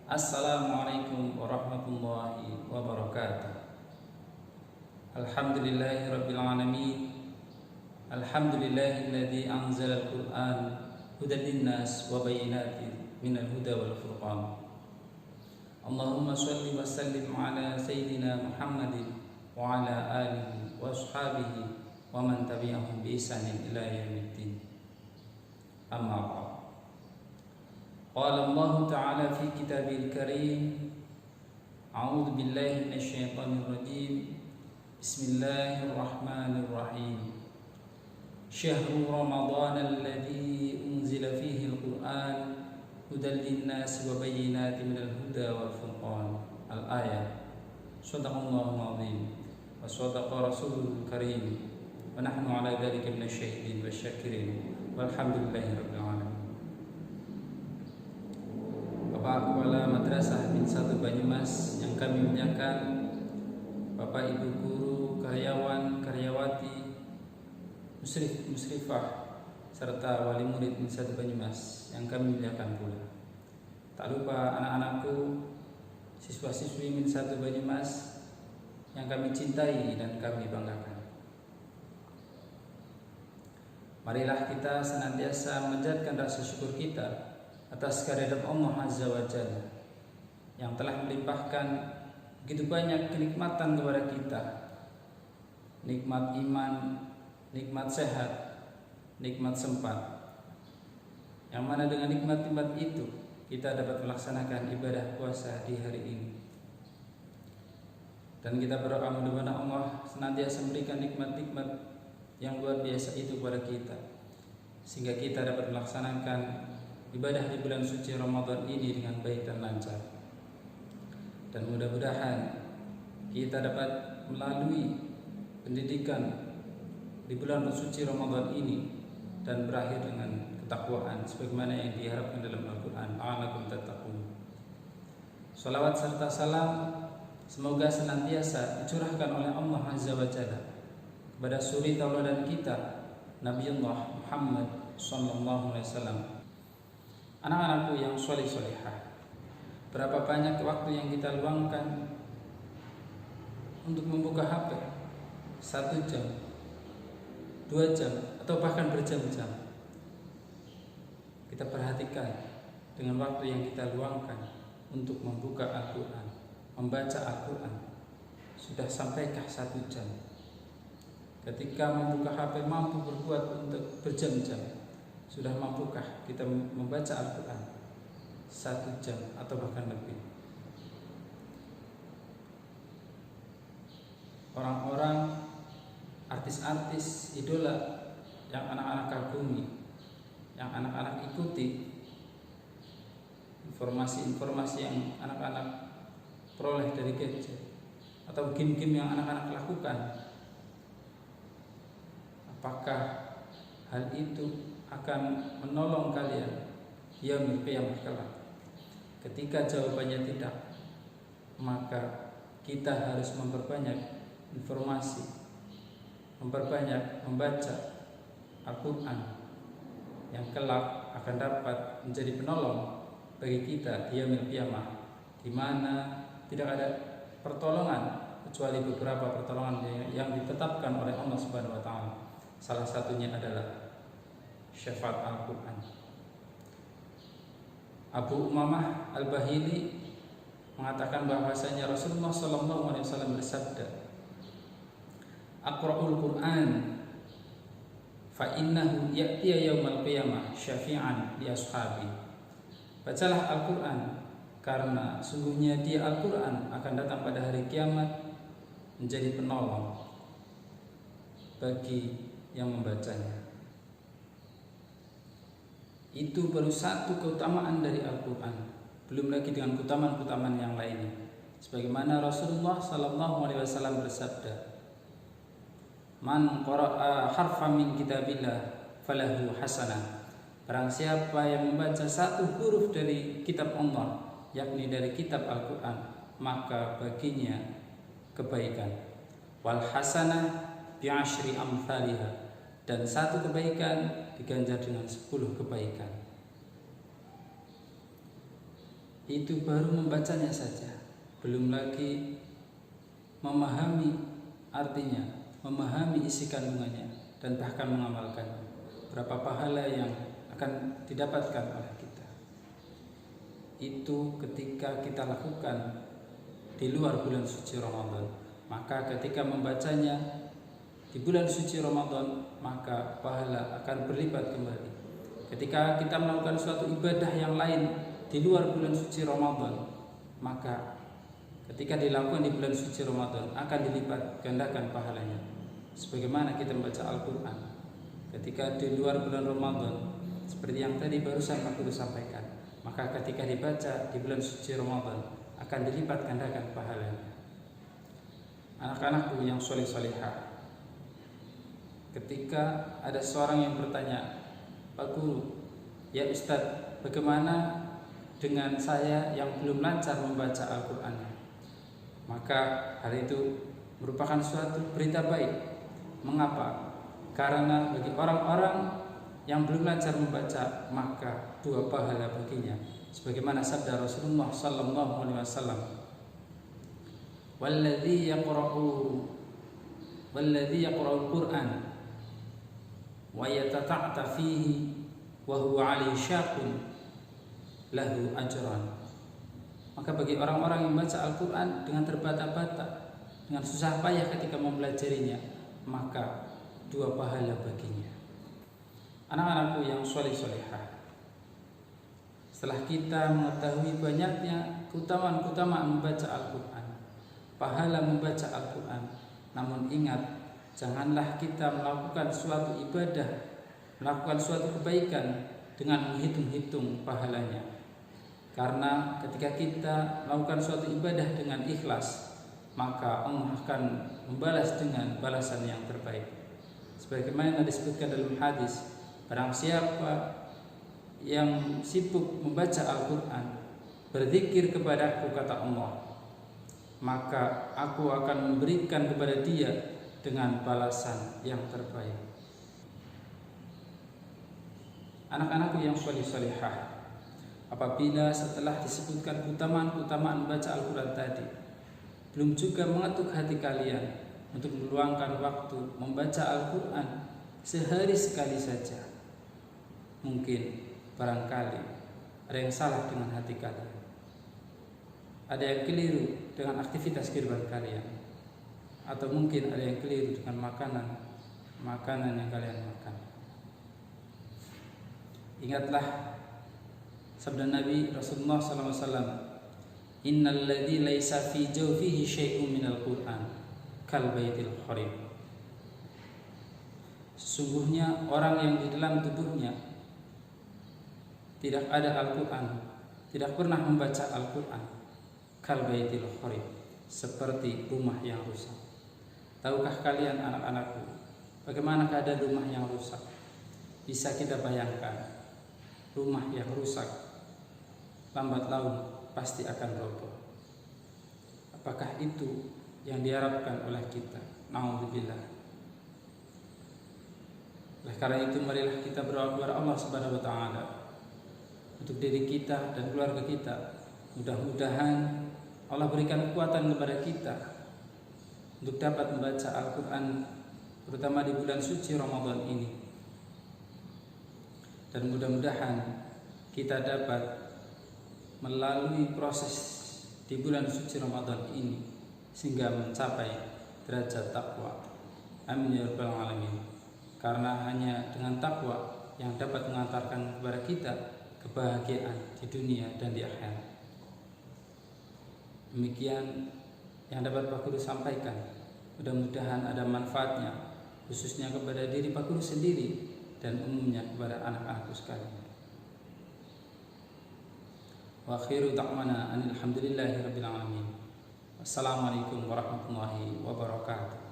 Assalamualaikum warahmatullahi wabarakatuh. Alhamdulillahi rabbil alamin. Alhamdulillahilladzi anzala al-Qur'an hudan linnas wa bayyinatin minal huda wal furqan. Allahumma shalli wa sallim ala sayyidina Muhammadin wa ala alihi wa ashabihi wa man tabi'ahum bi ihsanin ila yaumiddin. Amma ba'd. Qala Allah Ta'ala fi kitabil karim. A'udzu billahi minasyaitonir rajim. Bismillahirrahmanirrahim. Syahrul Ramadan alladzi unzila fihi al-Qur'an hudan lin-nasi wa bayyinatin minal huda wal furqan. Al-ayah. Shadaqallahul azim wa shadaqa rasulul karim. Wa nahnu ala dzalika minasyahidin wasyakirin. Walhamdulillahi rabbil alamin. Bapak Kepala Madrasah bin Satu Banyumas yang kami muliakan, Bapak Ibu guru, karyawan, karyawati, musyrif, musyrifah, serta wali murid bin Satu Banyumas yang kami muliakan pula. Tak lupa anak-anakku, siswa-siswi bin Satu Banyumas yang kami cintai dan kami banggakan. Marilah kita senantiasa menjadikan rasa syukur kita atas kehadirat Allah Azza wa Jalla yang telah melimpahkan begitu banyak kenikmatan kepada kita. Nikmat iman, nikmat sehat, nikmat sempat. Yang mana dengan nikmat-nikmat itu kita dapat melaksanakan ibadah puasa di hari ini. Dan kita berdoa mudah-mudahan Allah senantiasa memberikan nikmat-nikmat yang luar biasa itu kepada kita, sehingga kita dapat melaksanakan ibadah di bulan suci Ramadan ini dengan baik dan lancar. Dan mudah-mudahan kita dapat melalui pendidikan di bulan suci Ramadan ini dan berakhir dengan ketakwaan sebagaimana yang diharapkan dalam Al-Quran. A'lakum tattaqun. Salawat serta salam semoga senantiasa dicurahkan oleh Allah Azza wa Jalla kepada suri tauladan kita, Nabiullah Muhammad sallallahu alaihi wasallam. Anak-anakku yang soleh-solehah, berapa banyak waktu yang kita luangkan untuk membuka HP? 1 jam, 2 jam, atau bahkan berjam-jam. Kita perhatikan dengan waktu yang kita luangkan untuk membuka Al-Quran, membaca Al-Quran, sudah sampaikah 1 jam? Ketika membuka HP mampu berbuat untuk berjam-jam, sudah mampukah kita membaca Al-Quran 1 jam atau bahkan lebih? Orang-orang, artis-artis, idola yang anak-anak kagumi, yang anak-anak ikuti, informasi-informasi yang anak-anak peroleh dari gadget atau game-game yang anak-anak lakukan, apakah hal itu akan menolong kalian yaumil qiyamah kelak? Ketika jawabannya tidak, maka kita harus memperbanyak informasi, memperbanyak membaca Al-Quran yang kelak akan dapat menjadi penolong bagi kita di yaumil qiyamah, di mana tidak ada pertolongan kecuali beberapa pertolongan yang ditetapkan oleh Allah Subhanahu wa taala. Salah satunya adalah syafaat Al-Quran. Abu Umamah Al-Bahili mengatakan bahwasanya Rasulullah SAW bersabda, "Aqra'ul Quran fa innahu ya'tiya yaumal qiyamah syafi'an li ashabi." Bacalah Al-Quran karena sungguhnya dia Al-Quran akan datang pada hari kiamat menjadi penolong bagi yang membacanya. Itu baru satu keutamaan dari Al-Quran, belum lagi dengan keutamaan-keutamaan yang lainnya. Sebagaimana Rasulullah SAW bersabda, "Man qara'a harfan min kitabillah falahu hasanah." Barang siapa yang membaca satu huruf dari kitab Allah, yakni dari kitab Al-Quran, maka baginya kebaikan. Wal hasanah bi'ashri amthaliha, dan satu kebaikan diganjar dengan 10 kebaikan. itu baru membacanya saja, belum lagi memahami artinya, memahami isi kandungannya, dan bahkan mengamalkannya. Berapa pahala yang akan didapatkan oleh kita itu ketika kita lakukan di luar bulan suci Ramadan. Maka ketika membacanya di bulan suci Ramadan, maka pahala akan berlipat kembali. Ketika kita melakukan suatu ibadah yang lain di luar bulan suci Ramadan, maka ketika dilakukan di bulan suci Ramadan akan dilipat gandakan pahalanya. Sebagaimana kita membaca Al-Quran ketika di luar bulan Ramadan, seperti yang tadi barusan aku sampaikan, maka ketika dibaca di bulan suci Ramadan akan dilipat gandakan pahalanya. Anak-anakku yang soleh-solehah, ketika ada seorang yang bertanya, "Pak Guru, ya Ustadz, bagaimana dengan saya yang belum lancar membaca Al-Quran?" Maka hal itu merupakan suatu berita baik. Mengapa? Karena bagi orang-orang yang belum lancar membaca, maka 2 pahala baginya. Sebagaimana sabda Rasulullah sallallahu alaihi wasallam, "Walladzi yaqra'ul Qur'an wa yatata'ta fihi wa huwa 'alaihi syaqun lahu ajran." Maka bagi orang-orang yang membaca Al-Quran dengan terbata-bata, dengan susah payah ketika mempelajarinya, maka 2 pahala baginya. Anak-anakku yang soleh-solehah, setelah kita mengetahui banyaknya keutamaan membaca Al-Quran, pahala membaca Al-Quran, namun ingat, janganlah kita melakukan suatu ibadah, melakukan suatu kebaikan dengan menghitung-hitung pahalanya. Karena ketika kita melakukan suatu ibadah dengan ikhlas, maka Allah akan membalas dengan balasan yang terbaik. Sebagaimana disebutkan dalam hadis, barang siapa yang sibuk membaca Al-Quran, berzikir kepadaku, kata Allah, maka aku akan memberikan kepada dia dengan balasan yang terbaik. Anak-anakku yang soleh-solehah, apabila setelah disebutkan keutamaan membaca Al-Quran tadi, belum juga mengetuk hati kalian untuk meluangkan waktu membaca Al-Quran sehari sekali saja, mungkin barangkali ada yang salah dengan hati kalian, ada yang keliru dengan aktivitas kehidupan kalian, atau mungkin ada yang keliru dengan makanan yang kalian makan. Ingatlah sabda Nabi Rasulullah SAW, "Innal ladzi laisa fi jawfihi syai'un minal Qur'an kal baitil kharib." Sesungguhnya orang yang di dalam tubuhnya tidak ada Al-Quran, tidak pernah membaca Al-Quran, kal baitil kharib, seperti rumah yang rusak. Tahukah kalian anak-anakku, bagaimana keadaan rumah yang rusak? Bisa kita bayangkan, rumah yang rusak lambat laun pasti akan roboh. Apakah itu yang diharapkan oleh kita? Na'udzubillah. Oleh karena itu, marilah kita berdoa kepada Allah Subhanahu wa taala untuk diri kita dan keluarga kita. Mudah-mudahan Allah berikan kekuatan kepada kita untuk dapat membaca Al-Quran, terutama di bulan suci Ramadan ini. Dan mudah-mudahan kita dapat melalui proses di bulan suci Ramadan ini sehingga mencapai derajat takwa. Amin ya rabbal alamin. Karena hanya dengan takwa yang dapat mengantarkan kepada kita kebahagiaan di dunia dan di akhirat. Demikian yang dapat Pak Guru sampaikan. Mudah-mudahan ada manfaatnya, khususnya kepada diri Pak Guru sendiri dan umumnya kepada anak-anakku sekalian. Wa akhiru da'wana alhamdulillahi rabbil alamin. Wassalamualaikum warahmatullahi wabarakatuh.